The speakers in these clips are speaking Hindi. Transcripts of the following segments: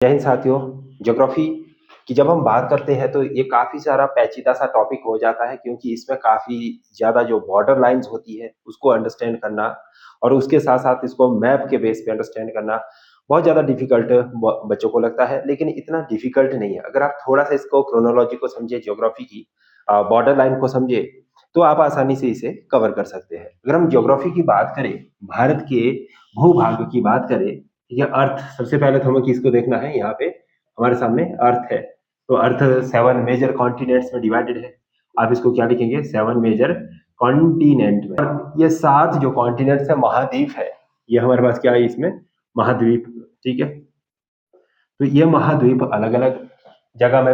जय हिंद साथियों। ज्योग्राफी की जब हम बात करते हैं तो ये काफी सारा पेचीदा सा टॉपिक हो जाता है, क्योंकि इसमें काफी ज्यादा जो बॉर्डर लाइंस होती है उसको अंडरस्टैंड करना और उसके साथ साथ इसको मैप के बेस पे अंडरस्टैंड करना बहुत ज्यादा डिफिकल्ट बच्चों को लगता है, लेकिन इतना डिफिकल्ट नहीं है। अगर आप थोड़ा सा इसको क्रोनोलॉजी को समझे, ज्योग्राफी की बॉर्डर लाइन को समझे, तो आप आसानी से इसे कवर कर सकते हैं। अगर हम ज्योग्राफी की बात करें, भारत के भूभाग की बात करें, ये अर्थ, सबसे पहले तो हमें किसको देखना है, यहाँ पे हमारे सामने अर्थ है। तो अर्थ 7 मेजर कॉन्टिनेंट्स में डिवाइडेड है। आप इसको क्या लिखेंगे, 7 मेजर कॉन्टिनेंट में। और ये 7 जो कॉन्टिनेंट्स है, महाद्वीप है। ये हमारे पास क्या है इसमें, महाद्वीप। ठीक है, तो ये महाद्वीप अलग अलग जगह में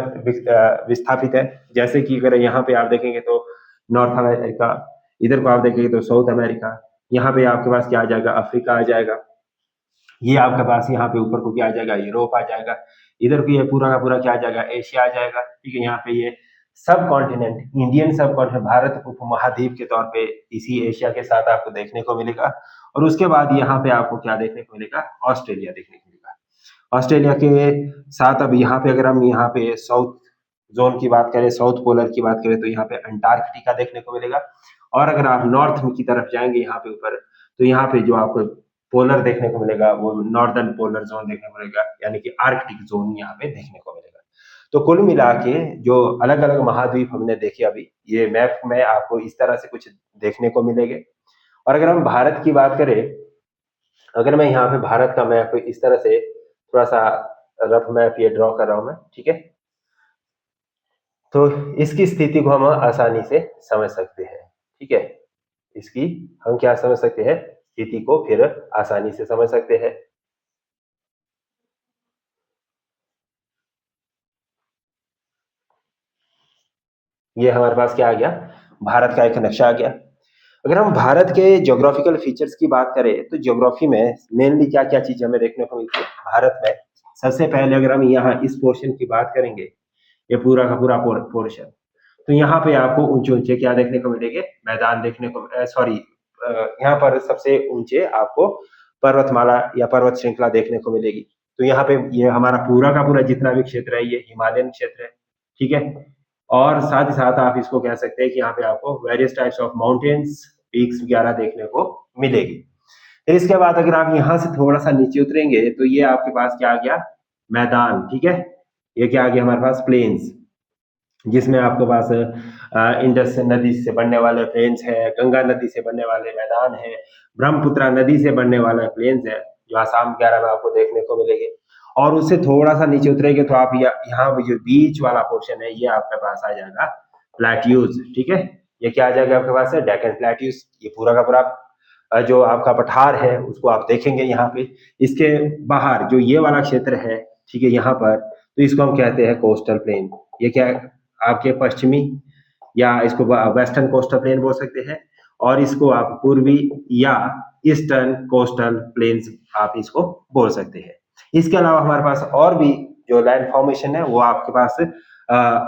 विस्थापित है। जैसे कि अगर यहाँ पे आप देखेंगे तो नॉर्थ अमेरिका, इधर को आप देखेंगे तो साउथ अमेरिका, यहाँ पे आपके पास क्या आ जाएगा, अफ्रीका आ जाएगा। ये आपके पास यहाँ पे ऊपर को क्या आ जाएगा, यूरोप आ जाएगा। इधर को ये पूरा का पूरा क्या आ जाएगा, एशिया आ जाएगा। ठीक है, यहाँ पे ये सब कॉन्टिनेंट, इंडियन सब कॉन्टिनेंट, भारत उपमहाद्वीप के तौर पे इसी एशिया के साथ आपको देखने को मिलेगा। और उसके बाद यहाँ पे आपको क्या देखने को मिलेगा, ऑस्ट्रेलिया देखने को मिलेगा। ऑस्ट्रेलिया के साथ अब यहाँ पे अगर हम यहाँ पे साउथ जोन की बात करें, साउथ पोलर की बात करें, तो यहाँ पे अंटार्कटिका देखने को मिलेगा। और अगर आप नॉर्थ की तरफ जाएंगे यहाँ पे ऊपर, तो यहाँ पे जो आपको पोलर देखने को मिलेगा वो नॉर्दर्न पोलर जोन देखने को मिलेगा, यानी कि आर्कटिक जोन यहाँ पे देखने को मिलेगा। तो कुल मिला के जो अलग अलग महाद्वीप हमने देखे अभी, ये मैप में आपको इस तरह से कुछ देखने को मिलेंगे। और अगर हम भारत की बात करें, अगर मैं यहाँ पे भारत का मैप इस तरह से थोड़ा सा रफ मैप ये ड्रॉ कर रहा हूं मैं, ठीक है, तो इसकी स्थिति को हम आसानी से समझ सकते हैं। ठीक है, इसकी हम क्या समझ सकते हैं, स्थिति को फिर आसानी से समझ सकते हैं। ये हमारे पास क्या आ गया, भारत का एक नक्शा आ गया। अगर हम भारत के ज्योग्राफिकल फीचर्स की बात करें, तो ज्योग्राफी में मेनली क्या क्या चीज हमें देखने को मिलती है भारत में। सबसे पहले अगर हम यहाँ इस पोर्शन की बात करेंगे, ये पूरा का पूरा पोर्शन, तो यहाँ पे आपको ऊंचे ऊंचे क्या देखने को मिलेंगे, मैदान देखने को, सॉरी, यहाँ पर सबसे ऊंचे आपको पर्वतमाला या पर्वत श्रृंखला देखने को मिलेगी। तो यहाँ पे ये हमारा पूरा का पूरा जितना भी क्षेत्र है, ये हिमालयन क्षेत्र है। ठीक है, और साथ ही साथ आप इसको कह सकते हैं कि यहाँ पे आपको various types of mountains, peaks वगैरह देखने को मिलेगी। फिर इसके बाद अगर आप यहाँ से थोड़ा सा नीचे उतरेंगे, तो ये आपके पास क्या आ गया, मैदान। ठीक है, ये क्या आ गया हमारे पास, प्लेन्स, जिसमें आपके पास इंडस नदी से बनने वाले प्लेन्स है, गंगा नदी से बनने वाले मैदान है, ब्रह्मपुत्र नदी से बनने वाले प्लेन्स है, जो आसाम वगैरह में आपको देखने को मिलेंगे। और उससे थोड़ा सा नीचे उतरेंगे तो आप यहाँ पे जो बीच वाला पोर्शन है, ये आपके पास आ जाएगा प्लेट्यूज। ठीक है, ये क्या आ जाएगा आपके पास है, डेक्कन प्लेट्यूज। ये पूरा का पूरा जो आपका पठार है उसको आप देखेंगे यहाँ पे। इसके बाहर जो ये वाला क्षेत्र है, ठीक है, यहाँ पर, तो इसको हम कहते हैं कोस्टल प्लेन। ये क्या है, आपके पश्चिमी, या इसको वेस्टर्न कोस्टल प्लेन बोल सकते हैं, और इसको आप पूर्वी या ईस्टर्न कोस्टल प्लेन्स आप इसको बोल सकते हैं। इसके अलावा हमारे पास और भी जो लैंड फॉर्मेशन है वो आपके पास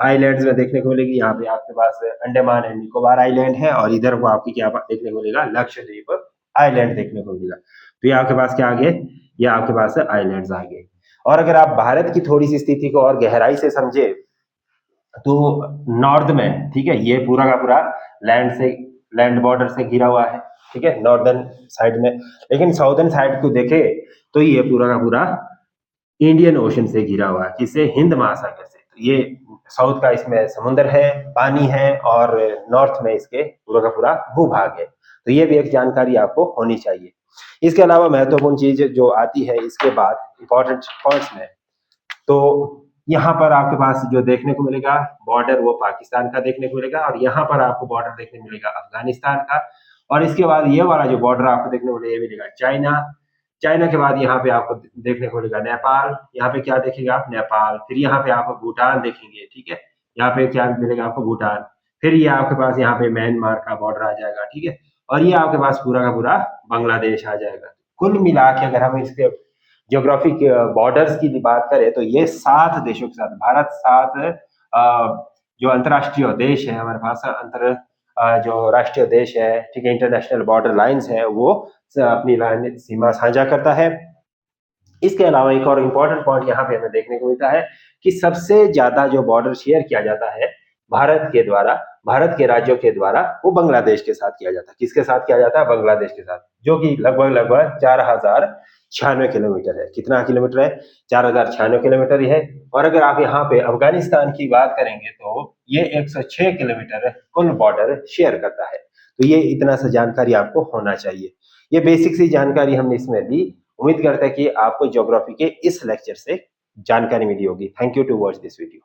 आइलैंड्स में देखने को मिलेगी। यहाँ पे आपके पास अंडमान एंड निकोबार आइलैंड है, और इधर को आपकी क्या देखने को मिलेगा, लक्षद्वीप आइलैंड देखने को मिलेगा। तो ये आपके पास क्या आ गए, ये आपके पास आइलैंड्स आ गए। और अगर आप भारत की थोड़ी सी स्थिति को और गहराई से समझे, तो नॉर्थ में, ठीक है, ये पूरा का पूरा लैंड से, लैंड बॉर्डर से घिरा हुआ है। ठीक है, नॉर्दर्न साइड में। लेकिन साउदर्न साइड को देखे तो ये पूरा का पूरा इंडियन ओशन से घिरा हुआ है, जिससे हिंद महासागर से। तो ये साउथ का इसमें समुद्र है, पानी है, और नॉर्थ में इसके पूरा का पूरा भूभाग है। तो ये भी एक जानकारी आपको होनी चाहिए। इसके अलावा महत्वपूर्ण चीज जो आती है इसके बाद इंपॉर्टेंट पॉइंट्स में, तो यहाँ पर आपके पास जो देखने को मिलेगा बॉर्डर, वो पाकिस्तान का देखने को मिलेगा, और यहाँ पर आपको बॉर्डर देखने को मिलेगा अफगानिस्तान का। और इसके बाद ये वाला जो बॉर्डर आपको देखने को मिलेगा, ये मिलेगा चाइना। चाइना के बाद यहाँ पे आपको देखने को मिलेगा नेपाल। यहाँ पे क्या देखेंगे आप, नेपाल। फिर यहाँ पे आप भूटान देखेंगे। ठीक है, यहाँ पे क्या मिलेगा आपको, भूटान। फिर ये आपके पास यहाँ पे म्यांमार का बॉर्डर आ जाएगा। ठीक है, और ये आपके पास पूरा का पूरा बांग्लादेश आ जाएगा। कुल मिला के अगर हम इसके ज्योग्राफिक बॉर्डर्स की बात करें, तो ये 7 देशों के साथ भारत 7 जो अंतर्राष्ट्रीय देश है हमारे पास, जो राष्ट्रीय देश है, ठीक है, इंटरनेशनल बॉर्डर लाइंस है, वो अपनी लाइन सीमा साझा करता है। इसके अलावा एक और इम्पोर्टेंट पॉइंट यहाँ पे हमें देखने को मिलता है कि सबसे ज्यादा जो बॉर्डर शेयर किया जाता है भारत के द्वारा, भारत के राज्यों के द्वारा, वो बांग्लादेश के साथ किया जाता है। किसके साथ किया जाता है? बांग्लादेश के साथ, जो कि लगभग लगभग 4096 किलोमीटर है। कितना किलोमीटर है? 4096 किलोमीटर ही है। और अगर आप यहाँ पे अफगानिस्तान की बात करेंगे तो ये 106 किलोमीटर कुल बॉर्डर शेयर करता है। तो ये इतना सा जानकारी आपको होना चाहिए। ये बेसिक सी जानकारी हमने इसमें दी। उम्मीद करते हैं कि आपको ज्योग्राफी के इस लेक्चर से जानकारी मिली होगी। Thank you to watch this video.